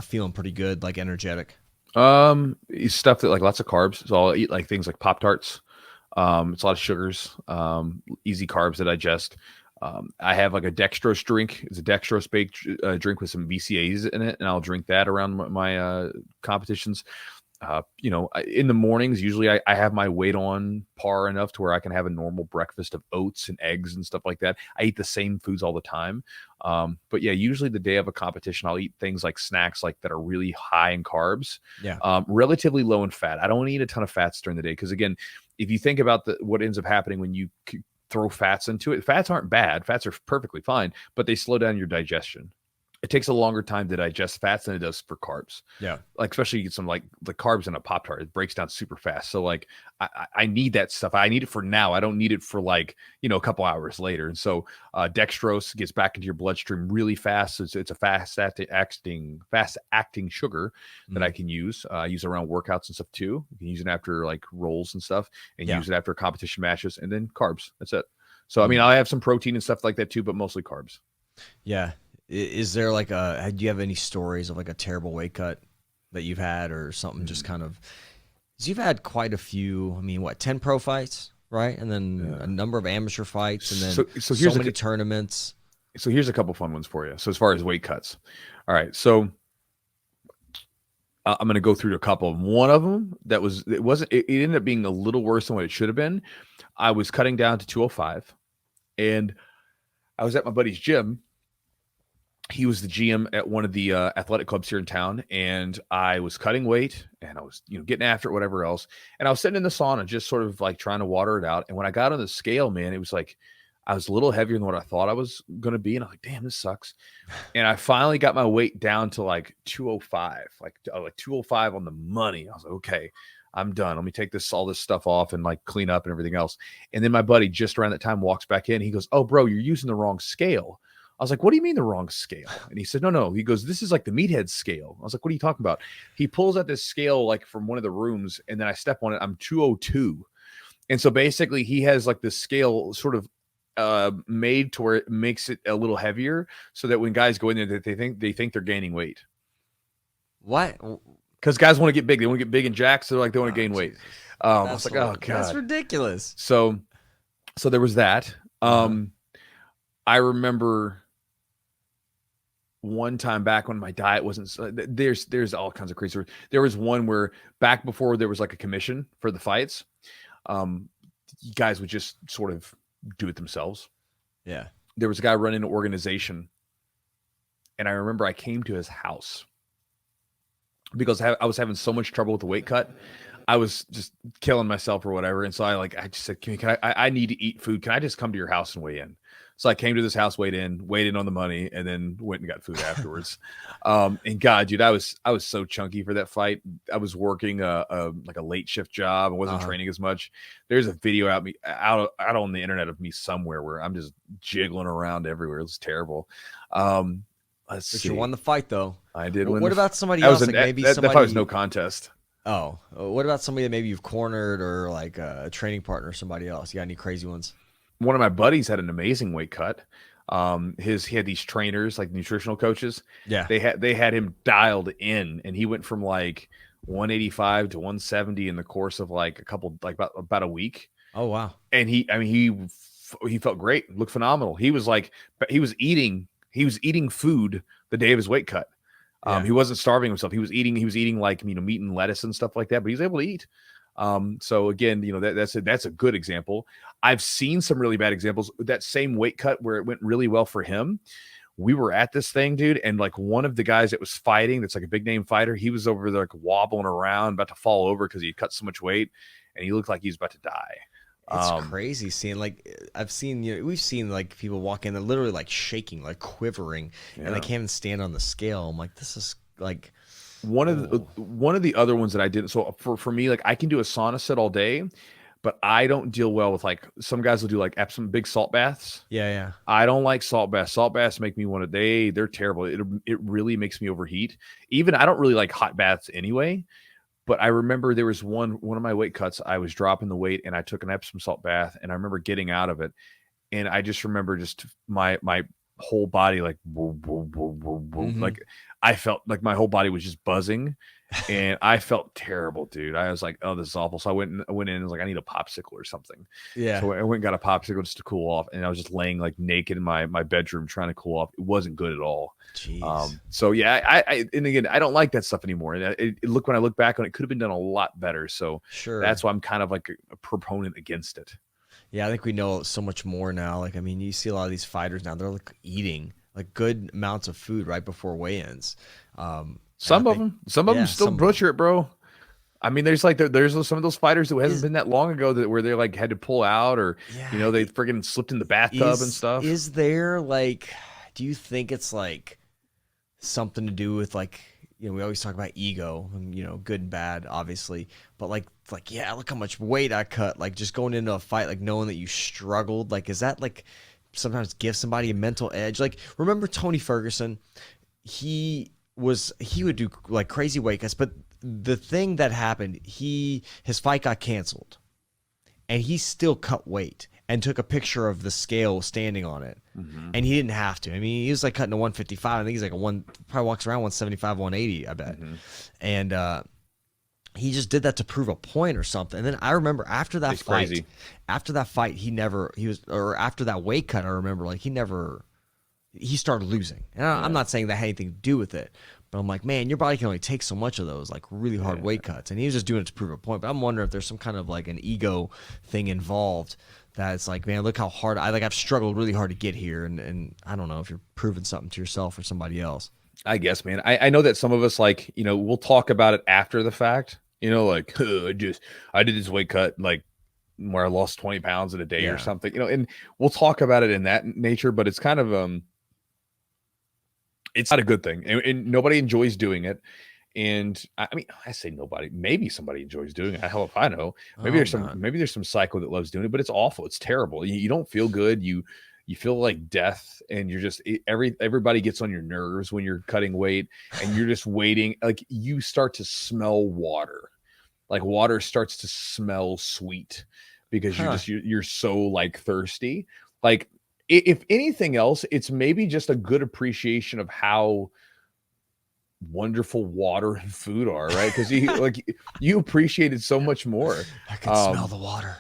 feeling pretty good, like energetic? Stuff that like lots of carbs. So I'll eat like things like Pop-Tarts. It's a lot of sugars, easy carbs to digest. I have like a dextrose drink. It's a dextrose baked drink with some BCAAs in it, and I'll drink that around my competitions. In the mornings, usually I have my weight on par enough to where I can have a normal breakfast of oats and eggs and stuff like that. I eat the same foods all the time. But yeah, usually the day of a competition, I'll eat things like snacks like that are really high in carbs, relatively low in fat. I don't eat a ton of fats during the day because, again, if you think about what ends up happening when you throw fats into it, fats aren't bad. Fats are perfectly fine, but they slow down your digestion. It takes a longer time to digest fats than it does for carbs. Yeah. Like, especially you get some like the carbs in a Pop-Tart, it breaks down super fast. So like, I need that stuff. I need it for now. I don't need it for like, a couple hours later. And so dextrose gets back into your bloodstream really fast. So it's a fast acting sugar that I can use. I use it around workouts and stuff too. You can use it after like rolls and stuff, and use it after competition matches, and then carbs. That's it. So, I mean, I have some protein and stuff like that too, but mostly carbs. Yeah. Is there like do you have any stories of like a terrible weight cut that you've had or something just kind of, because you've had quite a few, 10 pro fights, right? And then a number of amateur fights, and then so many tournaments. So here's a couple fun ones for you. So as far as weight cuts. All right. So I'm going to go through a couple. One of them it ended up being a little worse than what it should have been. I was cutting down to 205, and I was at my buddy's gym. He was the GM at one of the athletic clubs here in town, and I was cutting weight, and I was, getting after it, whatever else. And I was sitting in the sauna, just sort of like trying to water it out. And when I got on the scale, man, it was like I was a little heavier than what I thought I was going to be, and I was like, "Damn, this sucks." And I finally got my weight down to like 205, like 205 on the money. I was like, "Okay, I'm done. Let me take all this stuff off and like clean up and everything else." And then my buddy just around that time walks back in. He goes, "Oh, bro, you're using the wrong scale." I was like, "What do you mean the wrong scale?" And he said, No. He goes, "This is like the meathead scale." I was like, "What are you talking about?" He pulls out this scale like from one of the rooms, and then I step on it. I'm 202. And so basically he has like this scale sort of made to where it makes it a little heavier so that when guys go in there, they think they're gaining weight. What? Because guys want to get big. They want to get big and jacked, so like they want to gain weight. I was like, "Oh, God. That's ridiculous." So there was that. I remember one time back when my diet wasn't, there's all kinds of crazy. There was one where back before there was like a commission for the fights, guys would just sort of do it themselves. Yeah. There was a guy running an organization, and I remember I came to his house because I was having so much trouble with the weight cut. I was just killing myself or whatever. And so I just said, I need to eat food. Can I just come to your house and weigh in? So I came to this house, weighed in on the money, and then went and got food afterwards. And God, dude, I was so chunky for that fight. I was working like a late shift job. I wasn't training as much. There's a video out on the internet of me somewhere where I'm just jiggling around everywhere. It was terrible. But you won the fight, though. I did win. What about somebody else? That fight was no contest. Oh, what about somebody that maybe you've cornered, or like a training partner or somebody else? You got any crazy ones? One of my buddies had an amazing weight cut. He had these trainers, like nutritional coaches. Yeah. They had him dialed in, and he went from like 185 to 170 in the course of like a couple, like about a week. Oh wow. And he felt great, looked phenomenal. He was like, he was eating food the day of his weight cut. Yeah. He wasn't starving himself. He was eating like, meat and lettuce and stuff like that, but he was able to eat. So again, that's a good example. I've seen some really bad examples. That same weight cut where it went really well for him. We were at this thing, dude, and like one of the guys that was fighting, that's like a big name fighter, he was over there like wobbling around, about to fall over because he cut so much weight, and he looked like he was about to die. It's crazy seeing, like, we've seen like people walk in, they're literally like shaking, like quivering, and they can't even stand on the scale. I'm like, this is like one of the other ones that I didn't. So for me, like I can do a sauna sit all day, but I don't deal well with, like, some guys will do like some big salt baths. Yeah. I don't like salt baths. Salt baths make me want to, they're terrible. It really makes me overheat. Even I don't really like hot baths anyway. But I remember there was one of my weight cuts. I was dropping the weight and I took an Epsom salt bath, and I remember getting out of it, and I just remember just my whole body like like I felt like my whole body was just buzzing, and I felt terrible, dude. I was like, oh, this is awful. So I went in and was like, I need a popsicle or something. Yeah. So I went and got a popsicle just to cool off, and I was just laying like naked in my bedroom trying to cool off. It wasn't good at all. Jeez. So yeah, and again, I don't like that stuff anymore. And when I look back on it, could have been done a lot better. So Sure. that's why I'm kind of like a proponent against it. Yeah, I think we know so much more now. Like, I mean, you see a lot of these fighters now, they're like eating like good amounts of food right before weigh-ins. Some of them still butcher it, bro. I mean, there's some of those fighters who hasn't been that long ago where they like had to pull out, or they friggin' slipped in the bathtub and stuff. Is there, like, do you think it's like something to do with, like, we always talk about ego and, good and bad, obviously, but like, yeah, look how much weight I cut. Like, just going into a fight, like knowing that you struggled, like, is that like sometimes give somebody a mental edge? Like, remember Tony Ferguson? He would do like crazy weight cuts, but the thing that happened, his fight got canceled, and he still cut weight and took a picture of the scale standing on it. Mm-hmm. And he didn't have to. I mean, he was like cutting to 155. I think he's like probably walks around 175, 180, I bet. Mm-hmm. And he just did that to prove a point or something. And then I remember after that fight, after that weight cut, I remember like he started losing. And I'm not saying that had anything to do with it, but I'm like, man, your body can only take so much of those like really hard weight cuts. And he was just doing it to prove a point. But I'm wondering if there's some kind of like an ego thing involved, that it's like, man, look how hard I've struggled really hard to get here. And I don't know if you're proving something to yourself or somebody else. I guess, man. I know that some of us, like, we'll talk about it after the fact, like, I did this weight cut, like, where I lost 20 pounds in a day or something, and we'll talk about it in that nature, but it's kind of, it's not a good thing, and nobody enjoys doing it. And I mean, I say nobody, maybe somebody enjoys doing it. Hell if I know. Maybe there's some psycho that loves doing it, but it's awful. It's terrible. You don't feel good. You feel like death, and you're just everybody gets on your nerves when you're cutting weight, and you're just waiting. Like, you start to smell water. Like, water starts to smell sweet because you're so like thirsty. Like, if anything else, it's maybe just a good appreciation of how wonderful water and food are, right? Because you appreciate it so much more. I can smell the water.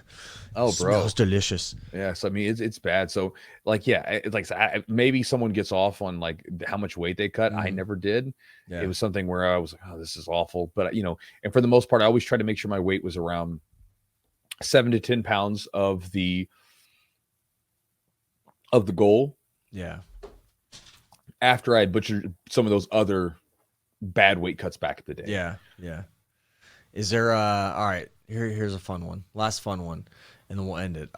Oh, it bro, smells delicious. Yes, I mean it's bad. So like, yeah, it's like maybe someone gets off on like how much weight they cut. I never did. Yeah. It was something where I was like, oh, this is awful. But and for the most part, I always tried to make sure my weight was around 7 to 10 pounds of the goal. Yeah. After I had butchered some of those other bad weight cuts back in the day. Yeah. Is there all right, here's a fun one. Last fun one, and then we'll end it.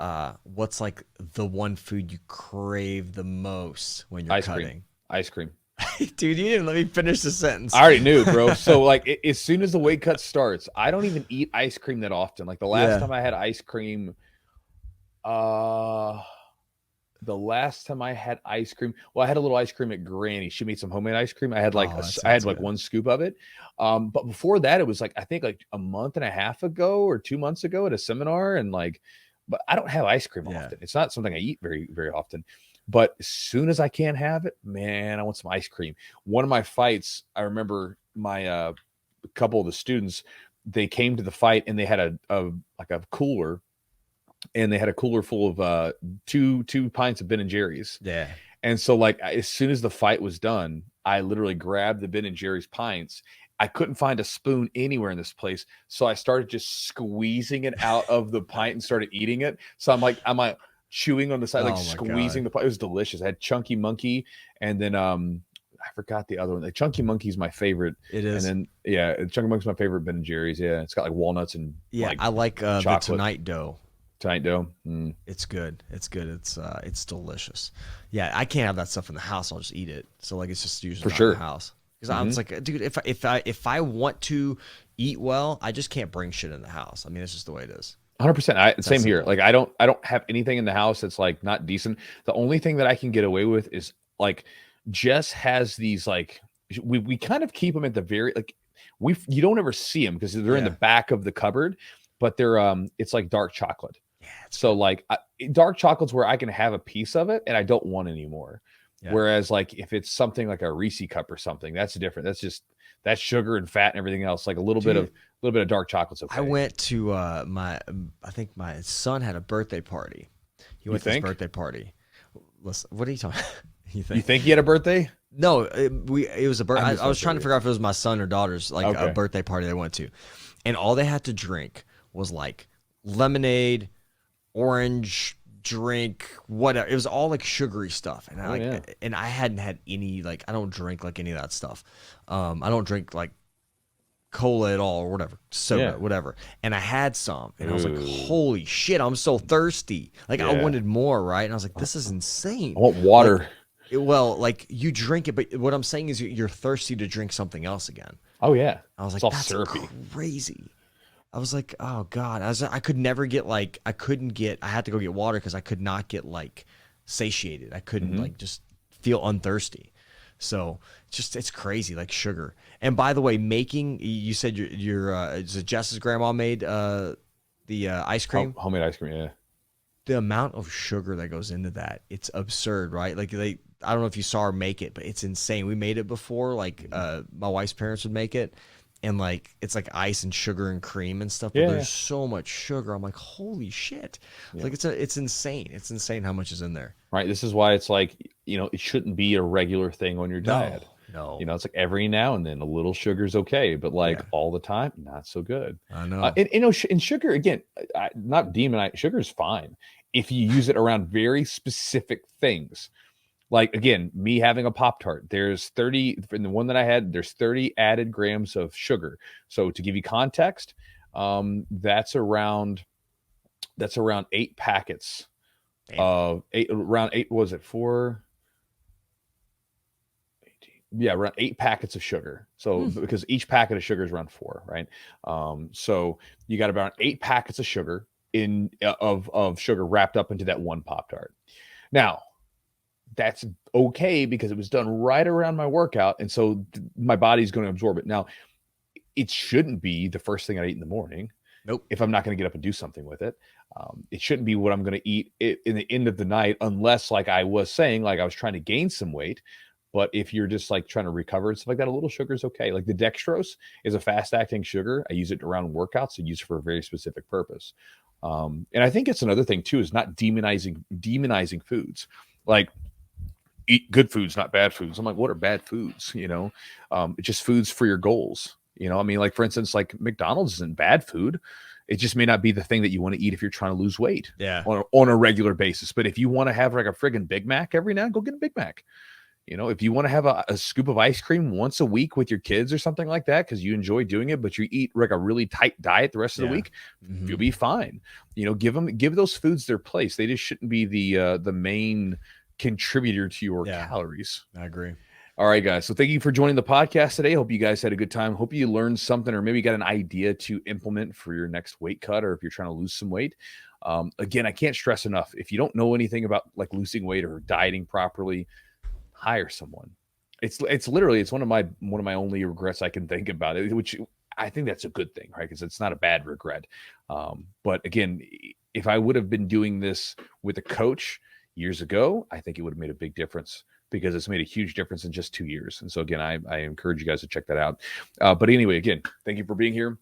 What's like the one food you crave the most when you're cutting? Ice cream. Dude, you didn't let me finish the sentence. I already knew, bro. So like as soon as the weight cut starts, I don't even eat ice cream that often. Like the last time I had ice cream, the last time I had ice cream, well, I had a little ice cream at Granny. She made some homemade ice cream. I had like one scoop of it. But before that, it was like, I think like a month and a half ago or 2 months ago at a seminar. And like, but I don't have ice cream often. It's not something I eat very, very often. But as soon as I can't have it, man, I want some ice cream. One of my fights, I remember my couple of the students, they came to the fight and they had a cooler, and they had a cooler full of two pints of Ben and Jerry's. Yeah. And so like as soon as the fight was done, I literally grabbed the Ben and Jerry's pints. I couldn't find a spoon anywhere in this place, so I started just squeezing it out of the pint and started eating it. So I'm like chewing on the side, like squeezing the pint. It was delicious. I had Chunky Monkey, and then I forgot the other one. The Chunky Monkey is my favorite. It is. And then Chunky Monkey's my favorite Ben and Jerry's. Yeah, it's got like walnuts and I like the Tonight Dough. Tonight Dough. It's good. It's good. It's delicious. Yeah, I can't have that stuff in the house. I'll just eat it. So like it's just usually not in the house. Because I was like, dude, if I want to eat well, I just can't bring shit in the house. I mean, it's just the way it is. 100%. Same here. Like I don't have anything in the house that's like not decent. The only thing that I can get away with is like Jess has these like we kind of keep them at the very like you don't ever see them because they're in the back of the cupboard, but they're it's like dark chocolate. Yeah. So like dark chocolate's where I can have a piece of it and I don't want anymore. Yeah. Whereas like if it's something like a Reese cup or something, that's different. That's sugar and fat and everything else. Like a little bit of dark chocolate's okay. I went to I think my son had a birthday party. He went to his birthday party. Listen, what are you talking? You think he had a birthday? No, it was a birthday. I was trying to figure out if it was my son or daughter's a birthday party they went to, and all they had to drink was like lemonade, orange drink, whatever. It was all like sugary stuff, and and I hadn't had any like I don't drink like any of that stuff. I don't drink like cola at all or whatever, soda, whatever. And I had some, and I was like, "Holy shit, I'm so thirsty!" Like I wanted more, right? And I was like, "This is insane." I want water. Like you drink it, but what I'm saying is you're thirsty to drink something else again. Oh yeah, I was like, that's syrupy. Crazy. I was like, oh God. I could never get I had to go get water because I could not get like satiated. I couldn't like just feel unthirsty. So it's crazy, like sugar. And by the way, you said your Jess's grandma made the ice cream? Homemade ice cream, yeah. The amount of sugar that goes into that, it's absurd, right? Like I don't know if you saw her make it, but it's insane. We made it before, like my wife's parents would make it. And like it's like ice and sugar and cream and stuff, but there's so much sugar. I'm like, holy shit! Yeah. Like it's insane. It's insane how much is in there. Right. This is why it's like it shouldn't be a regular thing on your diet. No. It's like every now and then a little sugar's okay, but like all the time, not so good. I know. And sugar again, not demonize. Sugar is fine if you use it around very specific things. Like, again, me having a Pop-Tart, there's 30, in the one that I had, there's 30 added grams of sugar. So to give you context, that's around 8 packets of around 8, what was it, 4? 18, yeah, around 8 packets of sugar. So because each packet of sugar is around 4, right? So you got about 8 packets of sugar of sugar wrapped up into that one Pop-Tart. Now, that's okay because it was done right around my workout. And so my body's going to absorb it. Now, it shouldn't be the first thing I eat in the morning. Nope. If I'm not going to get up and do something with it. It shouldn't be what I'm going to eat in the end of the night, unless, like I was saying, like I was trying to gain some weight. But if you're just like trying to recover and stuff like that, a little sugar is okay. Like the dextrose is a fast acting sugar. I use it around workouts. I use it for a very specific purpose. And I think it's another thing too, is not demonizing foods. Like, eat good foods, not bad foods. I'm like, what are bad foods? It's just foods for your goals. I mean, like for instance, like McDonald's isn't bad food. It just may not be the thing that you want to eat if you're trying to lose weight on a regular basis. But if you want to have like a friggin' Big Mac every now, go get a Big Mac. If you want to have a scoop of ice cream once a week with your kids or something like that, because you enjoy doing it, but you eat like a really tight diet the rest of the week, you'll be fine. Give those foods their place. They just shouldn't be the main contributor to your calories. I agree. All right, guys. So thank you for joining the podcast today. Hope you guys had a good time. Hope you learned something, or maybe got an idea to implement for your next weight cut, or if you're trying to lose some weight. Again, I can't stress enough. If you don't know anything about like losing weight or dieting properly, hire someone. It's one of my only regrets I can think about it, which I think that's a good thing, right? Because it's not a bad regret. But again, if I would have been doing this with a coach, Years ago, I think it would have made a big difference because it's made a huge difference in just 2 years. And so again, I encourage you guys to check that out. But anyway, again, thank you for being here.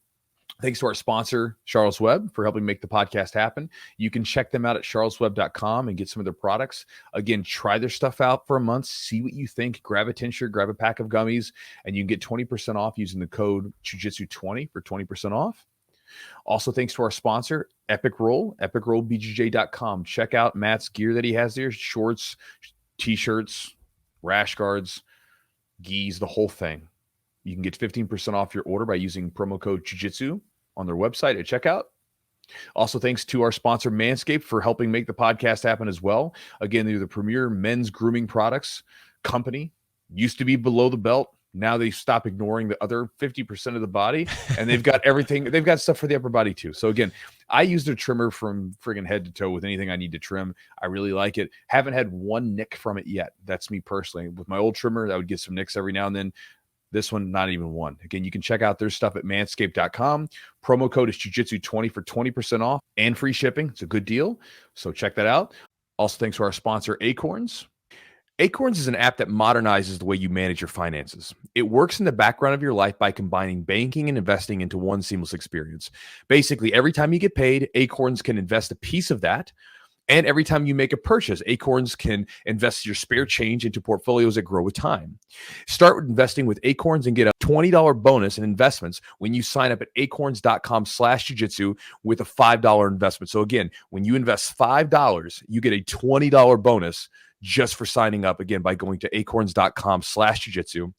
Thanks to our sponsor, Charles Webb, for helping make the podcast happen. You can check them out at charleswebb.com and get some of their products. Again, try their stuff out for a month. See what you think. Grab a tincture, grab a pack of gummies, and you can get 20% off using the code Jiu-Jitsu20 for 20% off. Also, thanks to our sponsor, Epic Roll, epicrollbjj.com. Check out Matt's gear that he has there, shorts, t-shirts, rash guards, gis, the whole thing. You can get 15% off your order by using promo code Jiu-Jitsu on their website at checkout. Also, thanks to our sponsor, Manscaped, for helping make the podcast happen as well. Again, they're the premier men's grooming products company. Used to be below the belt. Now they stop ignoring the other 50% of the body, and they've got everything. They've got stuff for the upper body too. So again, I use their trimmer from friggin' head to toe with anything I need to trim. I really like it. Haven't had one nick from it yet. That's me personally. With my old trimmer, I would get some nicks every now and then. This one, not even one. Again, you can check out their stuff at manscaped.com. Promo code is Jiu-Jitsu20 for 20% off and free shipping. It's a good deal. So check that out. Also, thanks to our sponsor, Acorns. Acorns is an app that modernizes the way you manage your finances. It works in the background of your life by combining banking and investing into one seamless experience. Basically, every time you get paid, Acorns can invest a piece of that. And every time you make a purchase, Acorns can invest your spare change into portfolios that grow with time. Start with investing with Acorns and get a $20 bonus in investments when you sign up at acorns.com/jiu-jitsu with a $5 investment. So again, when you invest $5, you get a $20 bonus just for signing up, again, by going to acorns.com/jiu-jitsu.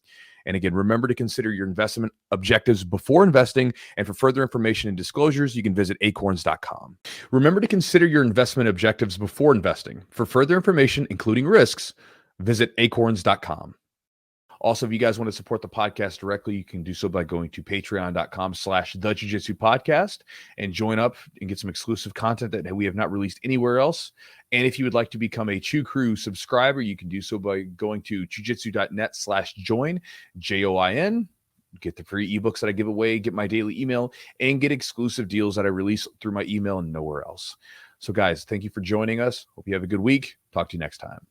And again, remember to consider your investment objectives before investing. And for further information and disclosures, you can visit acorns.com. Remember to consider your investment objectives before investing. For further information, including risks, visit acorns.com. Also, if you guys want to support the podcast directly, you can do so by going to patreon.com/the Jiu-Jitsu podcast and join up and get some exclusive content that we have not released anywhere else. And if you would like to become a Chew Crew subscriber, you can do so by going to jujitsu.net/join, JOIN. Get the free ebooks that I give away, get my daily email, and get exclusive deals that I release through my email and nowhere else. So guys, thank you for joining us. Hope you have a good week. Talk to you next time.